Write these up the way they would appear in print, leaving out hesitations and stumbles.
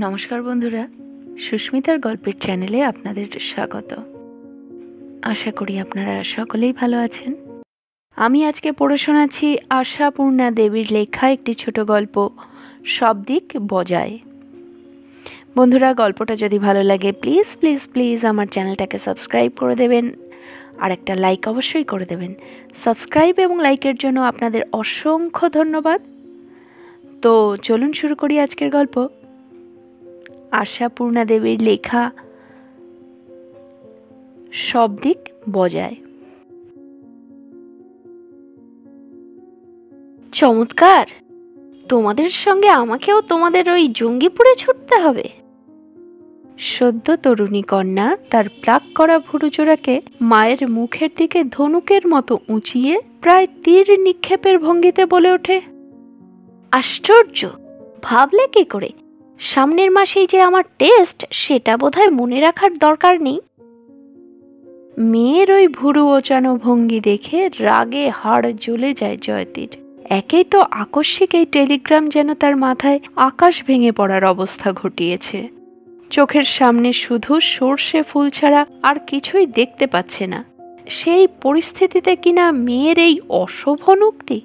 নমস্কার বন্ধুরা, সুস্মিতার গল্পের চ্যানেলে আপনাদের স্বাগত। আশা করি আপনারা সকলেই ভালো আছেন। আমি আজকে পড়ে শোনাচ্ছি আশাপূর্ণা দেবীর লেখা একটি ছোট গল্প, সব দিক বজায়। বন্ধুরা, গল্পটা যদি ভালো লাগে প্লিজ প্লিজ প্লিজ আমার চ্যানেলটাকে সাবস্ক্রাইব করে দেবেন, আর একটা লাইক অবশ্যই করে দেবেন। সাবস্ক্রাইব এবং লাইকের জন্য আপনাদের অসংখ্য ধন্যবাদ। তো চলুন শুরু করি আজকের গল্প। আশাপূর্ণা দেবীর লেখা সব দিক বজায়। চমৎকার! তোমাদের সঙ্গে আমাকেও তোমাদের ওই জঙ্গিপুরে ছুটতে হবে। সদ্য তরুণী কন্যা তার প্লাক করা ভুরুজোড়াকে মায়ের মুখের দিকে ধনুকের মতো উঁচিয়ে প্রায় তীর নিক্ষেপের ভঙ্গিতে বলে ওঠে, আশ্চর্য! ভাবলে কি করে? সামনের মাসেই যে আমার টেস্ট, সেটা বোধহয় মনে রাখার দরকার নেই। মেয়ের ওই ভুরু ওচানো ভঙ্গি দেখে রাগে হাড় জ্বলে যায় জয়তীর। একেই তো আকস্মিক এই টেলিগ্রাম যেন তার মাথায় আকাশ ভেঙে পড়ার অবস্থা ঘটিয়েছে। চোখের সামনে শুধু সর্ষে ফুল ছাড়া আর কিছুই দেখতে পাচ্ছে না। সেই পরিস্থিতিতে কিনা মেয়ের এই অশোভনোক্তি।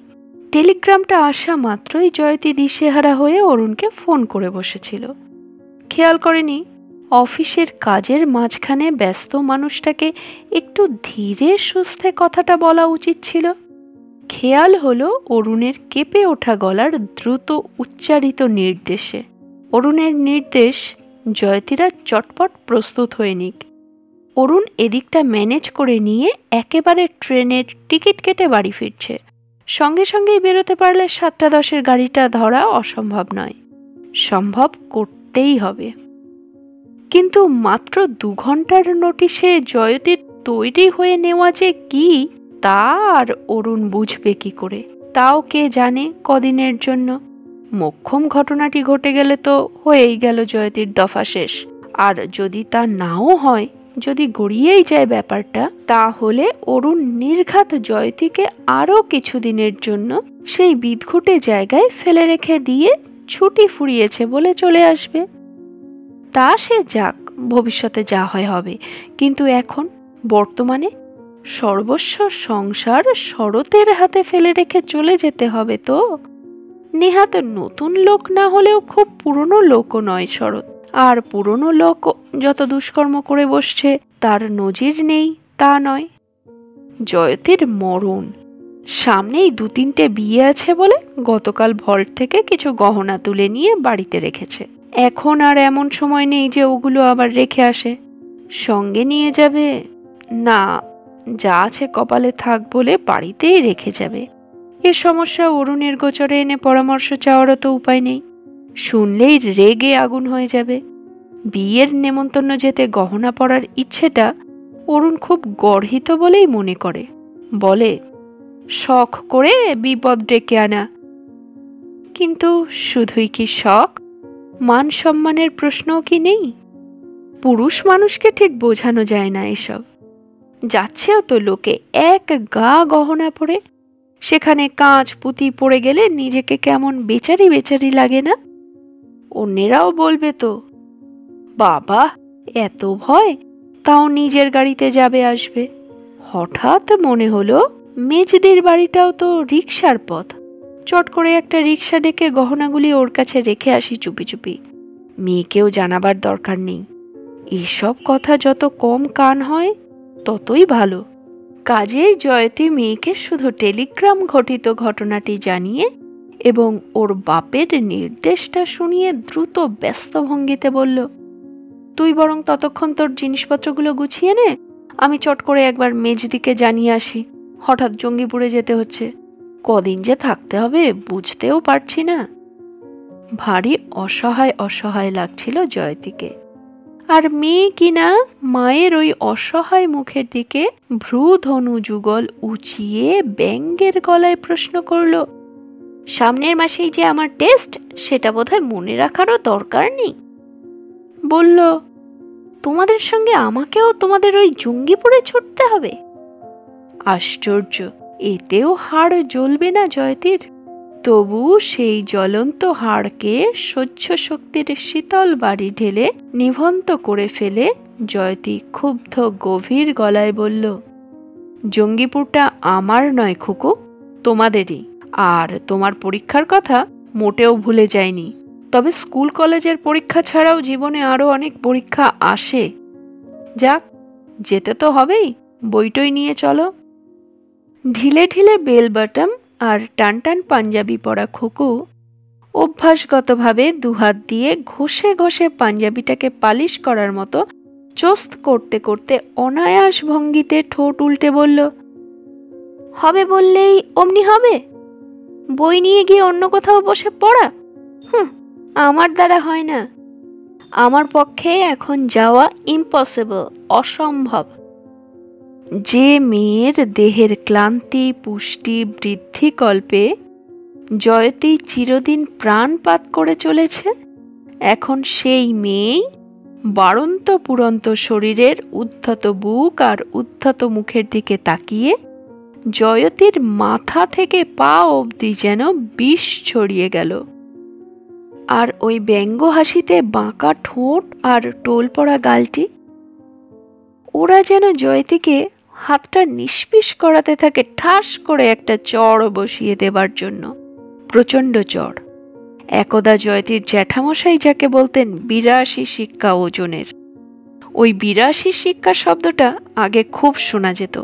টেলিগ্রামটা আসা মাত্রই জয়তী দিশেহারা হয়ে অরুণকে ফোন করে বসেছিল। খেয়াল করেনি অফিসের কাজের মাঝখানে ব্যস্ত মানুষটাকে একটু ধীরে সুস্থে কথাটা বলা উচিত ছিল। খেয়াল হলো অরুণের কেঁপে ওঠা গলার দ্রুত উচ্চারিত নির্দেশে। অরুণের নির্দেশ, জয়তীরা চটপট প্রস্তুত হয়ে নিক। অরুণ এদিকটা ম্যানেজ করে নিয়ে একেবারে ট্রেনের টিকিট কেটে বাড়ি ফিরছে। সঙ্গে সঙ্গেই বেরোতে পারলে 7:10 গাড়িটা ধরা অসম্ভব নয়, সম্ভব করতেই হবে। কিন্তু মাত্র 2 ঘন্টার নোটিশে জয়তীর তৈরি হয়ে নেওয়া যে কি, তা আর অরুণ বুঝবে কি করে? তাও কে জানে কদিনের জন্য। মোক্ষম ঘটনাটি ঘটে গেলে তো হয়েই গেল জয়তীর দফা শেষ। আর যদি তা নাও হয়, যদি গড়িয়েই যায় ব্যাপারটা, তাহলে অরুণ নির্ঘাত জয়তীকে আরও কিছুদিনের জন্য সেই বিদঘুটে জায়গায় ফেলে রেখে দিয়ে ছুটি ফুরিয়েছে বলে চলে আসবে। তা সে যাক, ভবিষ্যতে যা হয় হবে। কিন্তু এখন বর্তমানে সর্বস্ব সংসার শরতের হাতে ফেলে রেখে চলে যেতে হবে তো। নেহাত নতুন লোক না হলেও খুব পুরনো লোকও নয় শরৎ। আর পুরনো লোক যত দুষ্কর্ম করে বসছে তার নজির নেই তা নয়। জয়তীর মরণ সামনেই 2-3টে বিয়ে আছে বলে গতকাল ভল্ট থেকে কিছু গহনা তুলে নিয়ে বাড়িতে রেখেছে। এখন আর এমন সময় নেই যে ওগুলো আবার রেখে আসে। সঙ্গে নিয়ে যাবে না, যা আছে কপালে থাক বলে বাড়িতেই রেখে যাবে। এ সমস্যা অরুণের গোচরে এনে পরামর্শ চাওয়ারও তো উপায় নেই। শুনলেই রেগে আগুন হয়ে যাবে। বিয়ের নেমন্তন্ন যেতে গহনা পরার ইচ্ছেটা অরুণ খুব গর্হিত বলেই মনে করে। বলে, শখ করে বিপদ ডেকে আনা। কিন্তু শুধুই কি শখ? মান সম্মানের প্রশ্নও কি নেই? পুরুষ মানুষকে ঠিক বোঝানো যায় না এসব। যাচ্ছেও তো লোকে এক গা গহনা পরে। সেখানে কাঁচ পুঁতি পড়ে গেলে নিজেকে কেমন বেচারি বেচারি লাগে না? অন্যেরাও বলবে তো, বাবা এত ভয়, তাও নিজের গাড়িতে যাবে আসবে। হঠাৎ মনে হলো মেজদির বাড়িটাও তো রিকশার পথ। চট করে একটা রিকশা ডেকে গহনাগুলি ওর কাছে রেখে আসি চুপি চুপি। মেয়েকেও জানাবার দরকার নেই। এসব কথা যত কম কান হয় ততই ভালো। কাজেই জয়তী মেয়েকে শুধু টেলিগ্রাম ঘটিত ঘটনাটি জানিয়ে এবং ওর বাপের নির্দেশটা শুনিয়ে দ্রুত ব্যস্ত ভঙ্গিতে বলল, তুই বরং ততক্ষণ তোর জিনিসপত্রগুলো গুছিয়ে নে, আমি চট করে একবার মেজদিকে জানিয়ে আসি হঠাৎ জঙ্গিপুরে যেতে হচ্ছে। কদিন যে থাকতে হবে বুঝতেও পারছি না। ভারী অসহায় অসহায় লাগছিল জয়তীকে। আর মেয়ে কিনা মায়ের ওই অসহায় মুখের দিকে ভ্রু ধনু যুগল উঁচিয়ে ব্যঙ্গের গলায় প্রশ্ন করল, সামনের মাসেই যে আমার টেস্ট, সেটা বোধহয় মনে রাখারও দরকার নেই। বলল, তোমাদের সঙ্গে আমাকেও তোমাদের ওই জঙ্গিপুরে ছুটতে হবে। আশ্চর্য, এতেও হাড় জ্বলবে না জয়তীর? তবু সেই জ্বলন্ত হাড়কে সহ্য শক্তির শীতল বাড়ি ঢেলে নিভন্ত করে ফেলে জয়তী ক্ষুব্ধ গভীর গলায় বলল, জঙ্গিপুরটা আমার নয় খুকু, তোমাদেরই। আর তোমার পরীক্ষার কথা মোটেও ভুলে যায়নি। তবে স্কুল কলেজের পরীক্ষা ছাড়াও জীবনে আরো অনেক পরীক্ষা আসে। যাক, যেতে তো হবেই, বইটই নিয়ে চলো। ঢিলে ঢিলে বেল বাটম আর টানটান পাঞ্জাবি পরা খুকু অভ্যাসগতভাবে দুহাত দিয়ে ঘষে ঘষে পাঞ্জাবিটাকে পালিশ করার মতো চোস্ত করতে করতে অনায়াস ভঙ্গিতে ঠোঁট উল্টে বলল, হবে বললেই অমনি হবে? বই নিয়ে গিয়ে অন্য কোথাও বসে পড়া? আমার দ্বারা হয় না। আমার পক্ষে এখন যাওয়া ইম্পসিবল, অসম্ভব। যে মেয়ের দেহের ক্লান্তি পুষ্টি বৃদ্ধিকল্পে জয়তী চিরদিন প্রাণপাত করে চলেছে, এখন সেই মেয়েই বাড়ন্ত পুরন্ত শরীরের উদ্ধত বুক আর উদ্ধত মুখের দিকে তাকিয়ে জয়তীর মাথা থেকে পা অবধি যেন বিষ ছড়িয়ে গেল। আর ওই ব্যঙ্গ হাসিতে বাঁকা ঠোঁট আর টোল পড়া গালটি, ওরা যেন জয়তীকে হাতটা নিষ্পিস করাতে থাকে ঠাস করে একটা চড় বসিয়ে দেবার জন্য। প্রচণ্ড চড়। একদা জয়তীর জ্যাঠামশাই যাকে বলতেন ৮২ শিক্ষা ওজনের, ওই ৮২ শিক্ষা শব্দটা আগে খুব শোনা যেত,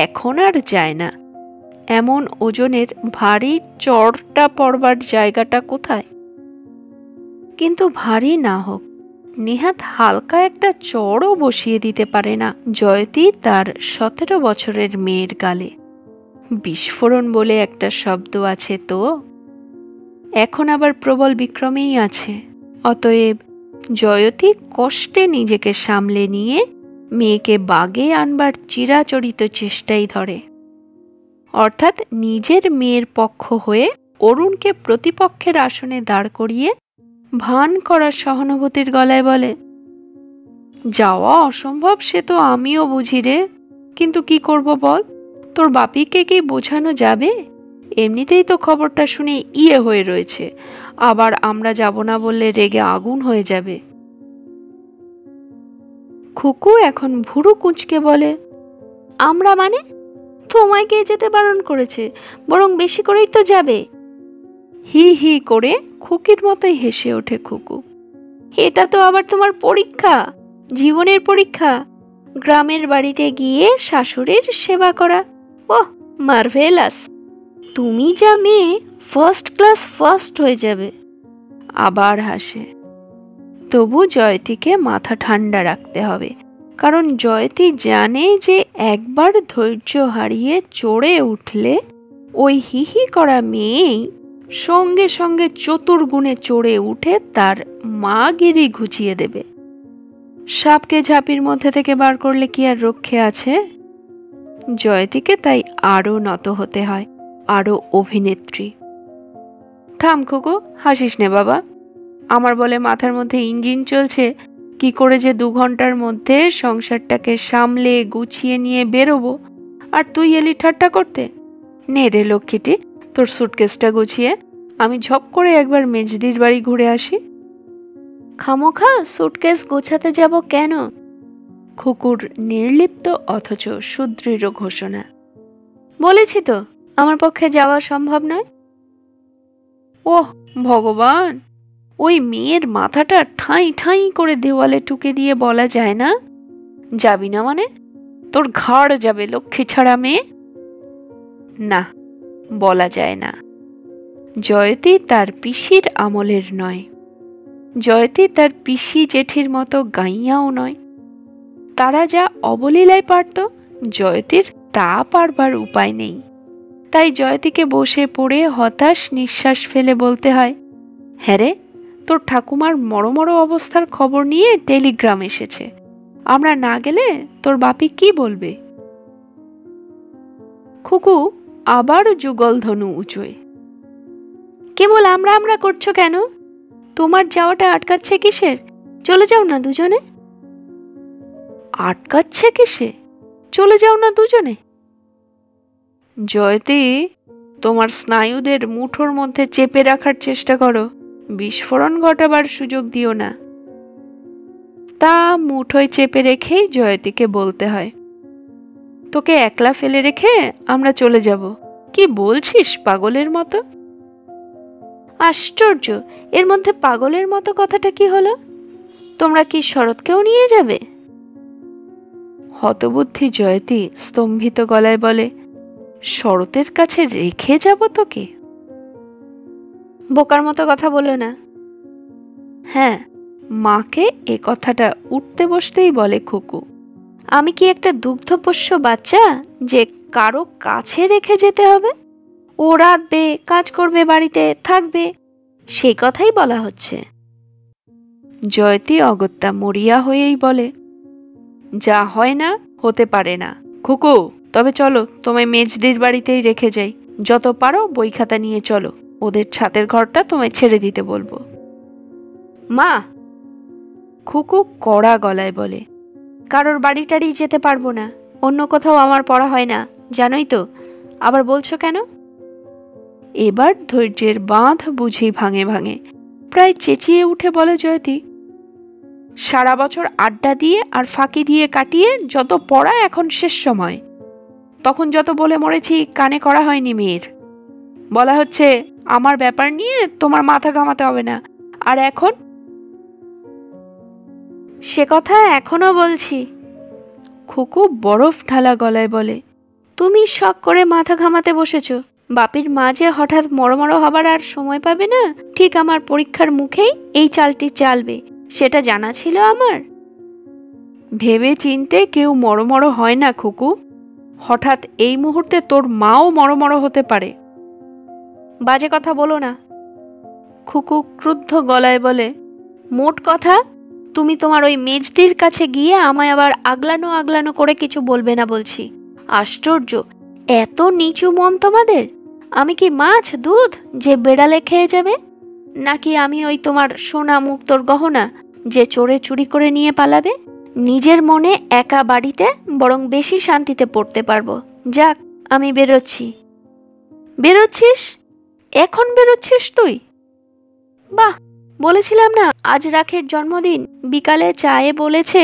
এখন আর যায় না। এমন ওজনের ভারী চড়টা পড়বার জায়গাটা কোথায়? কিন্তু ভারী না হোক, নেহাত হালকা একটা চড়ও বসিয়ে দিতে পারে না জয়তী তার ১৭ বছরের মেয়ের গালে। বিস্ফোরণ বলে একটা শব্দ আছে তো, এখন আবার প্রবল বিক্রমেই আছে। অতএব জয়তী কষ্টে নিজেকে সামলে নিয়ে মেয়েকে বাগে আনবার চিরাচরিত চেষ্টাই ধরে, অর্থাৎ নিজের মেয়ের পক্ষ হয়ে অরুণকে প্রতিপক্ষের আসনে দাঁড় করিয়ে ভান করার সহানুভূতির গলায় বলে, যাওয়া অসম্ভব সে তো আমিও বুঝি রে, কিন্তু কি করব বল? তোর বাপিকে কি বোঝানো যাবে? এমনিতেই তো খবরটা শুনে ইয়ে হয়ে রয়েছে, আবার আমরা যাব না বললে রেগে আগুন হয়ে যাবে। খুকু এখন ভুরু কুঁচকে বলে, আমরা মানে? তোমায় কে যেতে বারণ করেছে? বরং বেশি করেই তো যাবে। হি হি করে খুকির মতোই হেসে ওঠে খুকু। এটা তো আবার তোমার পরীক্ষা, জীবনের পরীক্ষা। গ্রামের বাড়িতে গিয়ে শাশুড়ির সেবা করা, ওহ মার্ভেলাস! তুমি যা মেয়ে, ফার্স্ট ক্লাস ফার্স্ট হয়ে যাবে। আবার হাসে। তবু জয়তীকে মাথা ঠান্ডা রাখতে হবে, কারণ জয়তী জানে যে একবার ধৈর্য হারিয়ে চড়ে উঠলে ওই হিহি করা মেয়েই সঙ্গে সঙ্গে চতুর্গুণে চড়ে উঠে তার মাগিরি ঘুচিয়ে দেবে। সাপকে ঝাঁপির মধ্যে থেকে বার করলে কি আর রক্ষে আছে? জয়তীকে তাই আরো নত হতে হয়, আরো অভিনেত্রী। থাম খুকু, হাসিস নে বাবা। আমার বলে মাথার মধ্যে ইঞ্জিন চলছে, কি করে যে ২ ঘন্টার মধ্যে সংসারটাকে সামলে গুছিয়ে নিয়ে বেরোবো, আর তুই এলি ঠাট্টা করতে। নে রে লক্ষ্মীটি, তোর সুটকেসটা গুছিয়ে আমি ঝপ করে একবার মেজদির বাড়ি ঘুরে আসি। খামোখা সুটকেস গোছাতে যাব কেন? খুকুর নির্লিপ্ত অথচ সুদৃঢ় ঘোষণা। বলেছি তো আমার পক্ষে যাওয়া সম্ভব নয়। ওহ ভগবান, ওই মেয়ের মাথাটা ঠাঁই ঠাঁই করে দেওয়ালে ঠুকে দিয়ে বলা যায় না যাবি না মানে? তোর ঘাড় যাবে লক্ষ্মী ছাড়া মেয়ে। না, বলা যায় না। জয়তী তার পিসির আমলের নয়, জয়তী তার পিসি জেঠির মতো গাইয়াও নয়। তারা যা অবলীলায় পারত, জয়তীর তা পারবার উপায় নেই। তাই জয়তীকে বসে পড়ে হতাশ নিঃশ্বাস ফেলে বলতে হয়, হ্যাঁ রে, তোর ঠাকুমার মরমর অবস্থার খবর নিয়ে টেলিগ্রাম এসেছে। আমরা না গেলে তোর বাপি কি বলবে? খুকু আবার যুগল ধনু উঁচোয়। কেবল আমরা আমরা করছো কেন? তোমার যাওয়াটা আটকাচ্ছে কিসের? চলে যাও না দুজনে। আটকাচ্ছে কিসে? চলে যাও না দুজনে। জয়তী তোমার স্নায়ুদের মুঠোর মধ্যে চেপে রাখার চেষ্টা করো, বিস্ফোরণ ঘটাবার সুযোগ দিও না। তা মুঠোয় চেপে রেখেই জয়তীকে বলতে হয়, তোকে একলা ফেলে রেখে আমরা চলে যাব। কি বলছিস পাগলের মতো? আশ্চর্য, এর মধ্যে পাগলের মতো কথাটা কি হলো? তোমরা কি শরৎকেও নিয়ে যাবে? হতবুদ্ধি জয়তী স্তম্ভিত গলায় বলে, শরতের কাছে রেখে যাব তোকে? বোকার মতো কথা বলো না। হ্যাঁ, মাকে এ কথাটা উঠতে বসতেই বলে খুকু। আমি কি একটা দুগ্ধপোষ্য বাচ্চা যে কারো কাছে রেখে যেতে হবে? ও রাঁধবে, কাজ করবে, বাড়িতে থাকবে, সেই কথাই বলা হচ্ছে। জয়তী অগত্যা মরিয়া হয়েই বলে, যা হয় না হতে পারে না। খুকু, তবে চলো, তোমায় মেজদির বাড়িতেই রেখে যাই। যত পারো বই খাতা নিয়ে চলো, ওদের ছাতের ঘরটা তোমায় ছেড়ে দিতে বলবো। মা, খুকু কড়া গলায় বলে, কারোর বাড়ি টাড়ি যেতে পারবো না, অন্য কোথাও আমার পড়া হয় না, জানোই তো। আবার বলছো কেন? এবার ধৈর্যের বাঁধ বুঝি ভাঙে ভাঙে, প্রায় চেঁচিয়ে উঠে বলে জয়তী, সারা বছর আড্ডা দিয়ে আর ফাঁকি দিয়ে কাটিয়ে যত পড়া এখন শেষ সময়। তখন যত বলে মরেছি কানে করা হয়নি মেয়ের। বলা হচ্ছে আমার ব্যাপার নিয়ে তোমার মাথা ঘামাতে হবে না, আর এখন সে কথা এখনো বলছি। খুকু বরফ ঢালা গলায় বলে, তুমি শখ করে মাথা ঘামাতে বসেছ। বাপির মা যে হঠাৎ মরমর হবার আর সময় পাবে না, ঠিক আমার পরীক্ষার মুখেই এই চালটি চালবে, সেটা জানা ছিল আমার। ভেবে চিনতে কেউ মরমর হয় না খুকু। হঠাৎ এই মুহূর্তে তোর মাও মরমর হতে পারে। বাজে কথা বলো না। খুকু ক্রুদ্ধ গলায় বলে, মোট কথা, তুমি তোমার ওই মেজদির কাছে গিয়ে আমায় আবার আগলানো আগলানো করে কিছু বলবে না বলছি। আশ্চর্য, এত নিচু মন তোমাদের! আমি কি মাছ দুধ যে বেড়ালে খেয়ে যাবে? নাকি আমি ওই তোমার সোনা মুক্তোর গহনা যে চোরে চুরি করে নিয়ে পালাবে? নিজের মনে একা বাড়িতে বরং বেশি শান্তিতে পড়তে পারবো। যাক, আমি বেরোচ্ছি। বেরোচ্ছিস? এখন বেরোচ্ছিস তুই? বাহ, বলেছিলাম না আজ রাখের জন্মদিন, বিকালে চায়ে বলেছে।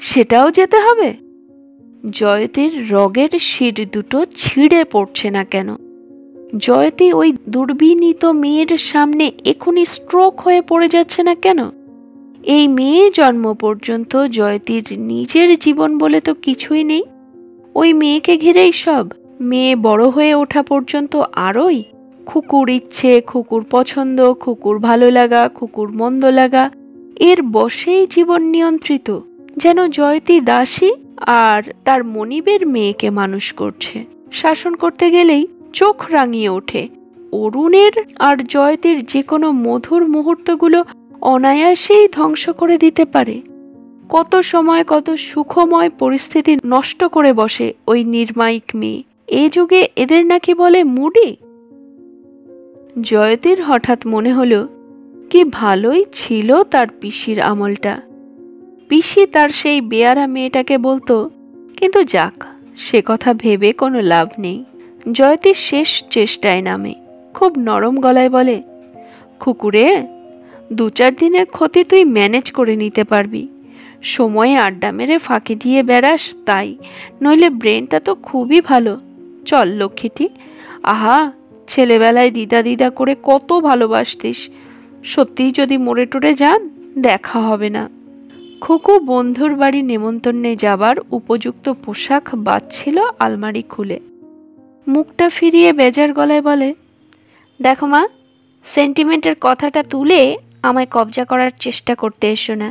সেটাও যেতে হবে? জয়তীর রগের শির দুটো ছিঁড়ে পড়ছে না কেন? জয়তী ওই দুর্বিনীত মেয়ের সামনে এখনই স্ট্রোক হয়ে পড়ে যাচ্ছে না কেন? এই মেয়ে জন্ম পর্যন্ত জয়তীর নিজের জীবন বলে তো কিছুই নেই। ওই মেয়েকে ঘিরেই সব। মেয়ে বড় হয়ে ওঠা পর্যন্ত আরই খুকুর ইচ্ছে, খুকুর পছন্দ, খুকুর ভালো লাগা, খুকুর মন্দ লাগা, এর বশেই জীবন নিয়ন্ত্রিত। যেন জয়তী দাসী আর তার মনিবের মেয়েকে মানুষ করছে। শাসন করতে গেলেই চোখ রাঙিয়ে ওঠে। অরুণের আর জয়তীর যে কোনো মধুর মুহূর্তগুলো অনায়াসেই ধ্বংস করে দিতে পারে। কত সময় কত সুখময় পরিস্থিতি নষ্ট করে বসে ওই নির্মায়িক মেয়ে। এ যুগে এদের নাকি বলে মুডি। জয়তীর হঠাৎ মনে হলো কি ভালোই ছিল তার পিসির আমলটা। পিসি তার সেই বেয়ারা মেয়েটাকে বলতো, কিন্তু যাক, সে কথা ভেবে কোনো লাভ নেই। জয়তী শেষ চেষ্টায় নামে, খুব নরম গলায় বলে, খুকুরে, 2-4 দিনের ক্ষতি তুই ম্যানেজ করে নিতে পারবি। সময়ে আড্ডা মেরে ফাঁকি দিয়ে বেড়াস তাই, নইলে ব্রেনটা তো খুবই ভালো। চল লক্ষ্মীটি। আহা, ছেলেবেলায় দিদা দিদা করে কত ভালোবাসতিস। সত্যিই যদি মরে টরে যান, দেখা হবে না। খুকু বন্ধুর বাড়ি নেমন্তন্নে যাবার উপযুক্ত পোশাক বাঁধছিল আলমারি খুলে। মুখটা ফিরিয়ে বেজার গলায় বলে, দেখো মা, সেন্টিমেন্টের কথাটা তুলে আমায় কবজা করার চেষ্টা করতে এসো না।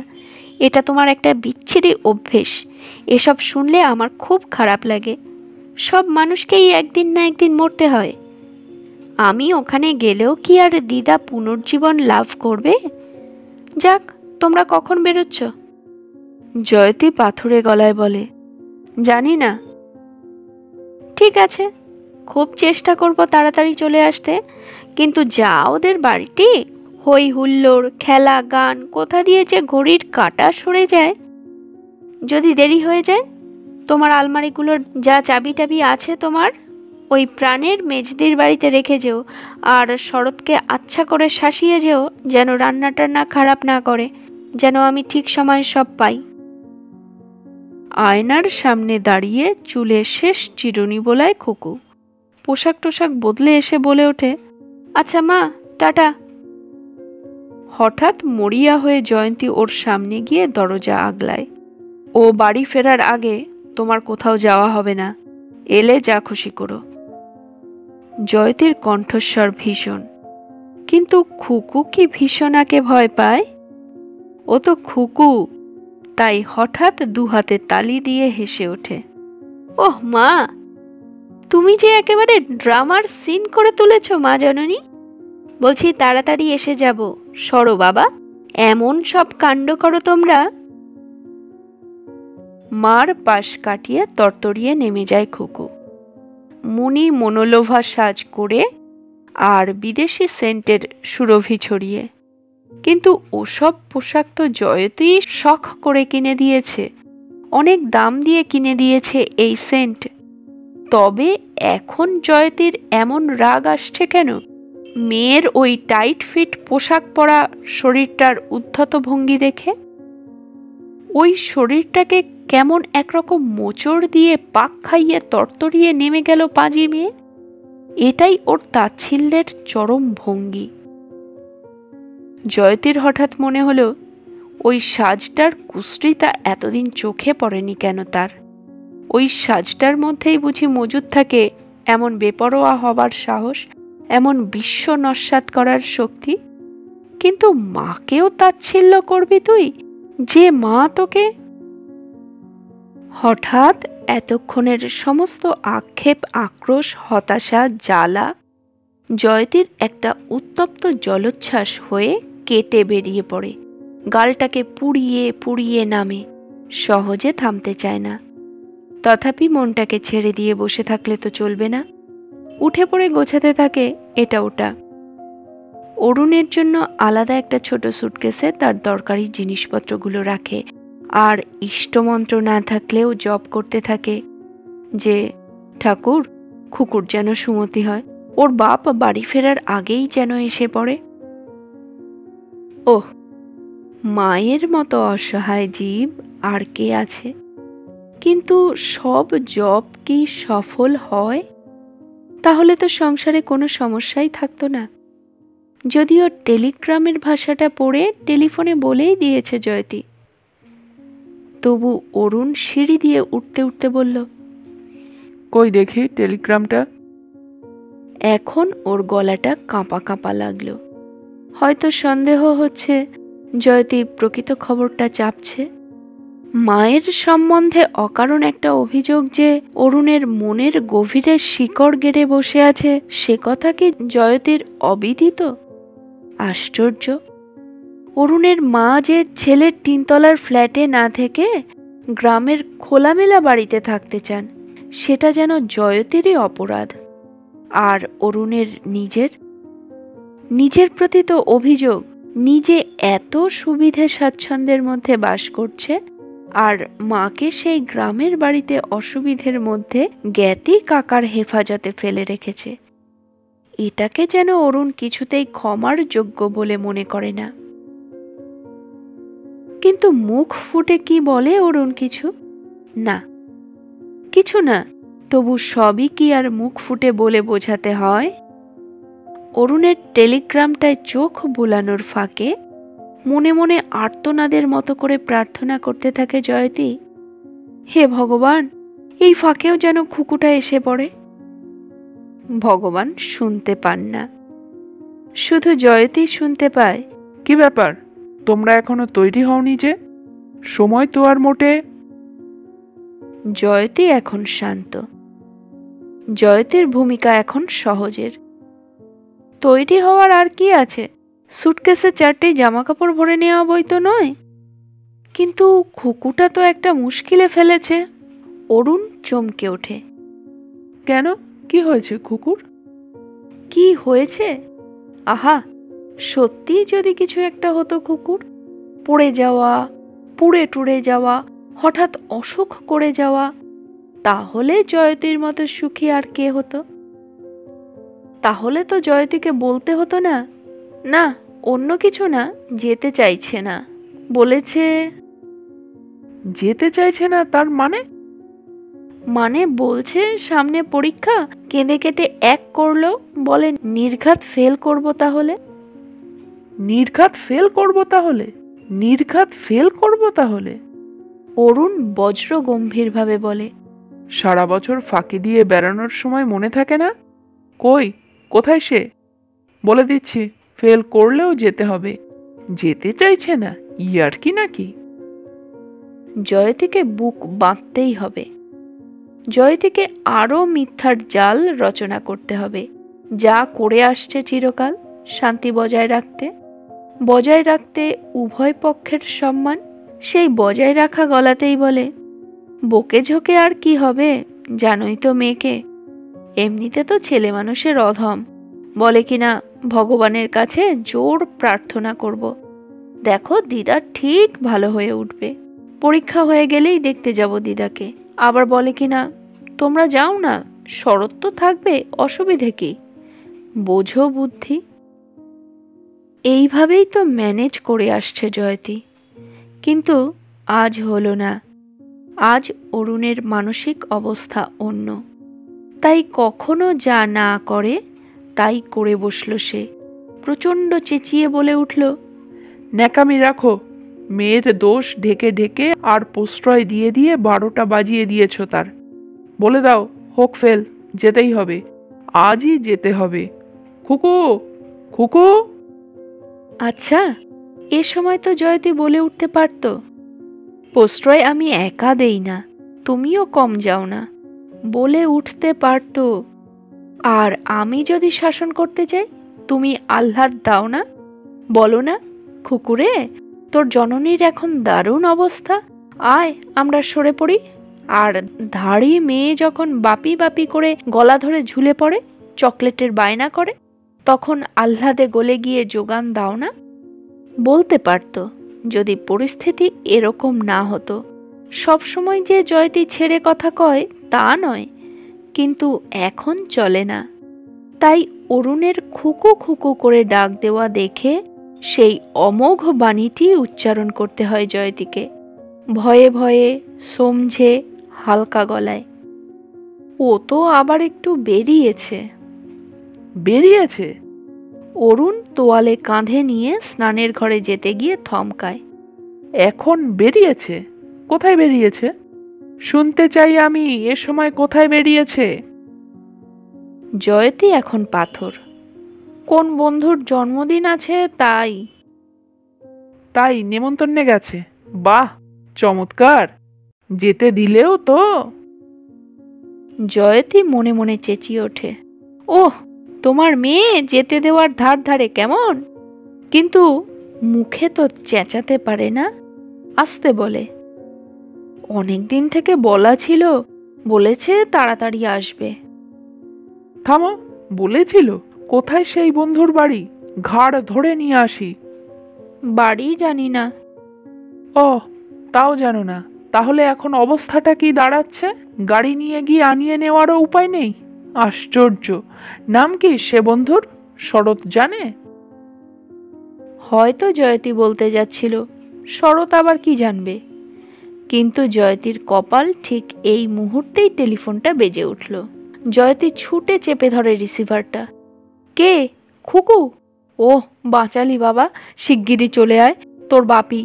এটা তোমার একটা বিচ্ছিরি অভ্যেস। এসব শুনলে আমার খুব খারাপ লাগে। সব মানুষকেই একদিন না একদিন মরতে হয়। আমি ওখানে গেলেও কি আর দিদা পুনর্জীবন লাভ করবে? যাক, তোমরা কখন বেরোচ্ছ? জয়তী পাথুরে গলায় বলে, জানি না। ঠিক আছে, খুব চেষ্টা করব তাড়াতাড়ি চলে আসতে, কিন্তু যা ওদের বাড়িটি, হই হুল্লোড়, খেলা, গান, কোথা দিয়ে যে ঘড়ির কাঁটা সরে যায়। যদি দেরি হয়ে যায়, তোমার আলমারিগুলোর যা চাবি টাবি আছে তোমার, ওই প্রাণের মেজদির বাড়িতে রেখে যেও, আর শরৎকে আচ্ছা করে শাসিয়ে যেও যেন রান্নাটা না খারাপ না করে, যেন আমি ঠিক সময় সব পাই। আয়নার সামনে দাঁড়িয়ে চুলে শেষ চিরুনি বোলায় খুকু। পোশাক টোশাক বদলে এসে বলে ওঠে, আচ্ছা মা, টাটা। হঠাৎ মরিয়া হয়ে জয়ন্তী ওর সামনে গিয়ে দরজা আগলায়। ও বাড়ি ফেরার আগে তোমার কোথাও যাওয়া হবে না, এলে যা খুশি করো। জয়তীর কণ্ঠস্বর ভীষণ, কিন্তু খুকু কি ভীষণাকে ভয় পায়? ও তো খুকু, তাই হঠাৎ দুহাতে তালি দিয়ে হেসে ওঠে। ওহ মা, তুমি যে একেবারে ড্রামার সিন করে তুলেছ মা জননী। বলছি তাড়াতাড়ি এসে যাব, সরো বাবা, এমন সব কাণ্ড করো তোমরা। মার পাশ কাটিয়ে তরতরিয়ে নেমে যায় খুকু, মুনি মনোলোভা সাজ করে আর বিদেশি সেন্টের সুরভি ছড়িয়ে। কিন্তু ওসব পোশাক তো জয়তী শখ করে কিনে দিয়েছে, অনেক দাম দিয়ে কিনে দিয়েছে এই সেন্ট। তবে এখন জয়তীর এমন রাগ আসছে কেন? মেয়ের ওই টাইট ফিট পোশাক পরা শরীরটার উদ্ধত ভঙ্গি দেখে। ওই শরীরটাকে কেমন একরকম মোচড় দিয়ে পাক খাইয়ে তরতরিয়ে নেমে গেল পাজি মেয়ে। এটাই ওর তাচ্ছিল্যের চরম ভঙ্গি। জয়তীর হঠাৎ মনে হলো, ওই সাজটার কুশ্রিতা এতদিন চোখে পড়েনি কেন তার? ওই সাজটার মধ্যেই বুঝি মজুদ থাকে এমন বেপরোয়া হবার সাহস, এমন বিশ্ব নস্যাৎ করার শক্তি। কিন্তু মাকেও তাচ্ছিল্য করবি তুই, যে মা তোকে। হঠাৎ এতক্ষণের সমস্ত আক্ষেপ, আক্রোশ, হতাশা, জ্বালা জয়তীর একটা উত্তপ্ত জলোচ্ছ্বাস হয়ে কেটে বেরিয়ে পড়ে, গালটাকে পুড়িয়ে পুড়িয়ে নামে, সহজে থামতে চায় না। তথাপি মনটাকে ছেড়ে দিয়ে বসে থাকলে তো চলবে না, উঠে পড়ে গোছাতে থাকে এটা ওটা। অরুণের জন্য আলাদা একটা ছোট সুটকেসে তার দরকারি জিনিসপত্রগুলো রাখে, আর ইষ্টমন্ত্র না থাকলেও জপ করতে থাকে যে ঠাকুর, খুকুর যেন সুমতি হয়, ওর বাপ বাড়ি ফেরার আগেই যেন এসে পড়ে। ওহ, মায়ের মতো অসহায় জীব আর কে আছে? কিন্তু সব জপ কি সফল হয়? তাহলে তো সংসারে কোনো সমস্যাই থাকতো না। যদিও টেলিগ্রামের ভাষাটা পড়ে টেলিফোনে বলেই দিয়েছে জয়তী, তবু অরুণ সিঁড়ি দিয়ে উঠতে উঠতে বলল, কই দেখি টেলিগ্রামটা। এখন ওর গলাটা কাঁপা কাঁপা লাগলো। হয়তো সন্দেহ হচ্ছে জয়তী প্রকৃত খবরটা চাপছে। মায়ের সম্বন্ধে অকারণ একটা অভিযোগ যে অরুণের মনের গভীরে শিকড় গেড়ে বসে আছে, সে কথা কি জয়তীর অবিদিত? আশ্চর্য! অরুণের মা যে ছেলের 3 তলার ফ্ল্যাটে না থেকে গ্রামের খোলামেলা বাড়িতে থাকতে চান, সেটা যেন জয়তীরই অপরাধ। আর অরুণের নিজের প্রতি তো অভিযোগ, নিজে এত সুবিধে স্বাচ্ছন্দ্যের মধ্যে বাস করছে, আর মাকে সেই গ্রামের বাড়িতে অসুবিধের মধ্যে জ্ঞাতি কাকার হেফাজতে ফেলে রেখেছে। এটাকে যেন অরুণ কিছুতেই ক্ষমার যোগ্য বলে মনে করে না। কিন্তু মুখ ফুটে কি বলে অরুণ? কিছু না। তবু সবই কি আর মুখ ফুটে বলে বোঝাতে হয়? অরুণের টেলিগ্রামটায় চোখ বুলানোর ফাঁকে মনে মনে আর্তনাদের মতো করে প্রার্থনা করতে থাকে জয়তী, হে ভগবান, এই ফাঁকেও যেন খুকুটা এসে পড়ে। ভগবান শুনতে পান না, শুধু জয়তী শুনতে পায়। কি ব্যাপার, তোমরা এখনো তৈরি হওনি যে? সময় তো আর মোটে। জয়তী এখন শান্ত। জয়তীর ভূমিকা এখন সহজের। তৈরি হওয়ার আর কি আছে? সুটকেসে 4টে জামা কাপড় ভরে নেওয়া বই তো নয়। কিন্তু খুকুটা তো একটা মুশকিলে ফেলেছে। অরুণ চমকে ওঠে। কেন, কি হয়েছে খুকুর? কি হয়েছে? আহা, সত্যি যদি কিছু একটা হতো খুকুর, পড়ে যাওয়া, পুড়ে টুড়ে যাওয়া, হঠাৎ অসুখ করে যাওয়া, তাহলে জয়তীর মতো সুখী আর কে হতো? তাহলে তো জয়তীকে বলতে হতো না। না, অন্য কিছু না, যেতে চাইছে না বলেছে। যেতে চাইছে না তার মানে? মানে বলছে সামনে পরীক্ষা, কেঁদে কেটে এক করলো, বলে নির্ঘাত ফেল করব তাহলে। নির্ঘাত ফেল করব তাহলে? নির্ঘাত ফেল করব তাহলে? অরুণ বজ্র গম্ভীরভাবে বলে। সারা বছর ফাঁকি দিয়ে বেড়ানোর সময় মনে থাকে না? কই, কোথায় সে? বলে দিচ্ছি, ফেল করলেও যেতে হবে। যেতে চাইছে না, ইয়ার কি নাকি? জয়তীকে বুক বাঁধতেই হবে। জয়তীকে আরো মিথ্যার জাল রচনা করতে হবে, যা করে আসছে চিরকাল, শান্তি বজায় রাখতে উভয় পক্ষের সম্মান। সেই বজায় রাখা গলাতেই বলে, বকে ঝোঁকে আর কি হবে, জানোই তো মেয়েকে, এমনিতে তো ছেলে মানুষের অধম। বলে কিনা ভগবানের কাছে জোর প্রার্থনা করব, দেখো দিদা ঠিক ভালো হয়ে উঠবে, পরীক্ষা হয়ে গেলেই দেখতে যাব দিদাকে। আবার বলে কিনা তোমরা যাও না, শরৎ তো থাকবে, অসুবিধে কি, বোঝো বুদ্ধি। এইভাবেই তো ম্যানেজ করে আসছে জয়তী, কিন্তু আজ হলো না। আজ অরুণের মানসিক অবস্থা অন্য, তাই কখনো যা না করে তাই করে বসল সে। প্রচণ্ড চেঁচিয়ে বলে উঠল, ন্যাকামি রাখো, মেয়ের দোষ ঢেকে ঢেকে আর প্রশ্রয় দিয়ে দিয়ে 12টা বাজিয়ে দিয়েছ তার। বলে দাও হোক ফেল, যেতেই হবে, আজই যেতে হবে। খুকু, খুকু। আচ্ছা, এ সময় তো জয়তী বলে উঠতে পারত, প্রশ্রয় আমি একা দেই না, তুমিও কম যাও না, বলে উঠতে পারত। আর আমি যদি শাসন করতে চাই, তুমি আহ্লাদ দাও না, বলো না, খুকুরে তোর জননীর এখন দারুণ অবস্থা, আয় আমরা সরে পড়ি। আর ধাড়ি মেয়ে যখন বাপি বাপি করে গলা ধরে ঝুলে পড়ে, চকলেটের বায়না করে, তখন আহ্লাদে গলে গিয়ে যোগান দাও না। বলতে পারত, যদি পরিস্থিতি এরকম না হতো। সবসময় যে জয়তী ছেড়ে কথা কয় তা নয়, কিন্তু এখন চলে না। তাই অরুণের খুকু খুকু করে ডাক দেওয়া দেখে সেই অমোঘ বাণীটি উচ্চারণ করতে হয় জয়তীকে, ভয়ে ভয়ে, সমঝে, হালকা গলায়। ও তো আবার একটু বেরিয়েছে। বেরিয়েছে? অরুণ তোয়ালে কাঁধে নিয়ে স্নানের ঘরে যেতে গিয়ে থমকায়। এখন বেরিয়েছে? কোথায় বেরিয়েছে? শুনতে চাই আমি, এ সময় কোথায় বেরিয়েছে? জয়তী এখন পাথর, কোন বন্ধুর জন্মদিন আছে তাই। তাই নেমন্তন্নে গেছে? বাহ, চমৎকার, যেতে দিলেও তো। জয়তী মনে মনে চেঁচিয়ে ওঠে, ওহ, তোমার মেয়ে যেতে দেওয়ার ধার ধারে কেমন, কিন্তু মুখে তো চেঁচাতে পারে না, আসতে বলে। অনেক দিন থেকে বলা ছিল, বলেছে তাড়াতাড়ি আসবে। থামো, বলেছিল? কোথায় সেই বন্ধুর বাড়ি? ঘাড় ধরে নিয়ে আসি। বাড়ি জানি না। ও, তাও জানো না? তাহলে এখন অবস্থাটা কি দাঁড়াচ্ছে? গাড়ি নিয়ে গিয়ে আনিয়ে নেওয়ারও উপায় নেই? আশ্চর্য। নাম কি সে বন্ধুর? শরৎ জানে? হয়তো জয়তী বলতে যাচ্ছিল, শরৎ আবার কি জানবে। কিন্তু জয়তীর কপাল ঠিক এই মুহূর্তেই টেলিফোনটা বেজে উঠল। জয়তী ছুটে চেপে ধরে রিসিভারটা। কে? খুকু? ওহ, বাঁচালি বাবা, শিগগিরই চলে আয়, তোর বাপি।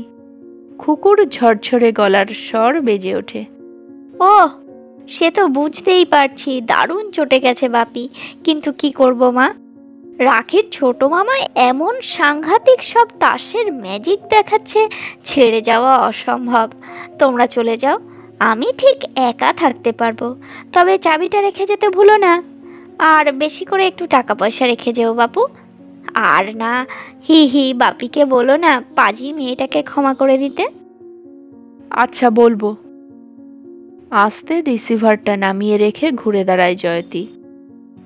খুকুর ঝরঝরে গলার স্বর বেজে ওঠে। ওহ, সে তো বুঝতেই পারছি দারুণ চটে গেছে বাপি, কিন্তু কি করব মা, রাখির ছোট মামা এমন সাংঘাতিক সব তাসের ম্যাজিক দেখাচ্ছে, ছেড়ে যাওয়া অসম্ভব। তোমরা চলে যাও, আমি ঠিক একা থাকতে পারবো, তবে চাবিটা রেখে যেতে ভুলো না, আর বেশি করে একটু টাকা পয়সা রেখে যেও বাপু। আর না, হি হি, বাপিকে বলো না পাজি মেয়েটাকে ক্ষমা করে দিতে। আচ্ছা, বলবো। আস্তে রিসিভারটা নামিয়ে রেখে ঘুরে দাঁড়ায় জয়তী।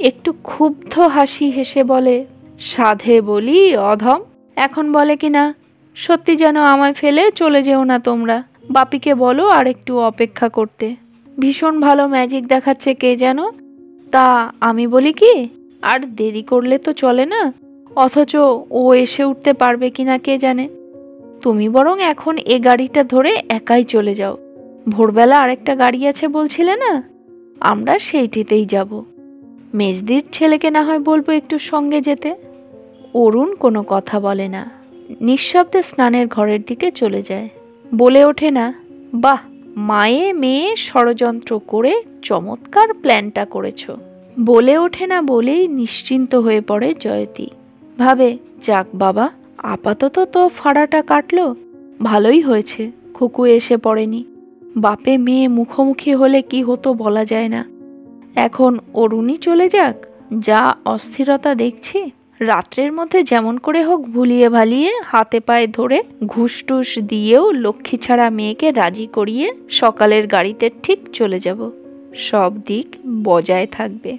একটু ক্ষুব্ধ হাসি হেসে বলে, সাধে বলি অধম, এখন বলে কিনা সত্যি যেন আমায় ফেলে চলে যেও না তোমরা, বাপিকে বলো আর একটু অপেক্ষা করতে, ভীষণ ভালো ম্যাজিক দেখাচ্ছে কে যেন। তা আমি বলি কি, আর দেরি করলে তো চলে না, অথচ ও এসে উঠতে পারবে কিনা কে জানে। তুমি বরং এখন এ গাড়িটা ধরে একাই চলে যাও, ভোরবেলা আরেকটা গাড়ি আছে বলছিলে না, আমরা সেইটিতেই যাব। মেজদির ছেলেকে না হয় বলবো একটু সঙ্গে যেতে। অরুণ কোনো কথা বলে না, নিঃশব্দে স্নানের ঘরের দিকে চলে যায়। বলে ওঠে না, বাহ, মায়ে মেয়ে ষড়যন্ত্র করে চমৎকার প্ল্যানটা করেছো। বলে ওঠে না বলেই নিশ্চিন্ত হয়ে পড়ে জয়তী। ভাবে, যাক বাবা, আপাতত তো ফাড়াটা কাটলো, ভালোই হয়েছে খুকু এসে পড়েনি। বাপে মেয়ে মুখোমুখি হলে কি হতো বলা যায় না। এখন অরুণই চলে যাক, যা অস্থিরতা দেখছি। রাত্রের মধ্যে যেমন করে হোক ভুলিয়ে ভালিয়ে হাতে পায়ে ধরে ঘুষ টুস দিয়েও লক্ষ্মী ছাড়া মেয়েকে রাজি করিয়ে সকালের গাড়িতে ঠিক চলে যাব। সব দিক বজায় থাকবে।